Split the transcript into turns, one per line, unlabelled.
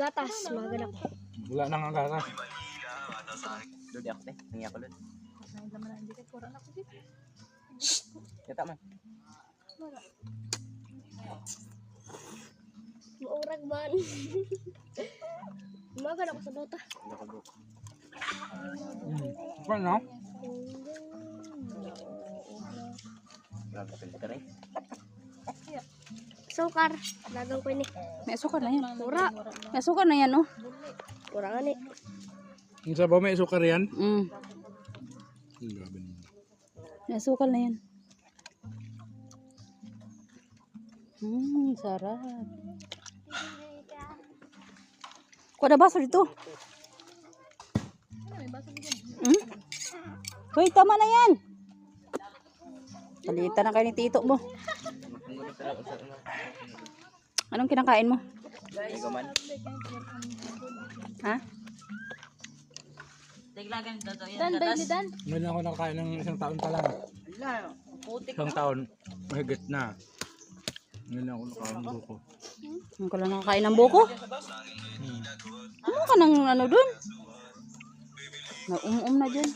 Gatas, maganap.
Wala nang ang gatas.
Lodi ako teh, nangyay ako lod. Kita man.
Maurag man. Maganap sa Dota.
Apa no?
Grabe ka rin.
Sukar, dagang ko ini.
May sukar na yan.
Mura.
May sukar na yan, oh.
Mura nga ni.
Yung sabaw may sukar yan. Grabe naman.
May sukar na yan. Sarap. Kuha na baso dito. Hoy, tama na yan. Palitan na kayo ni tito mo. Anong kinakain mo?
Ikaw man.
Ha?
Dan, baby Dan.
Ngayon ako nakakain ng isang taon pa lang. Isang taon. Mahigit na. Ngayon ako nakakain ng buko.
Ang ko lang nakakain ng buko. Ano ka nang ano dun? Na na dyan.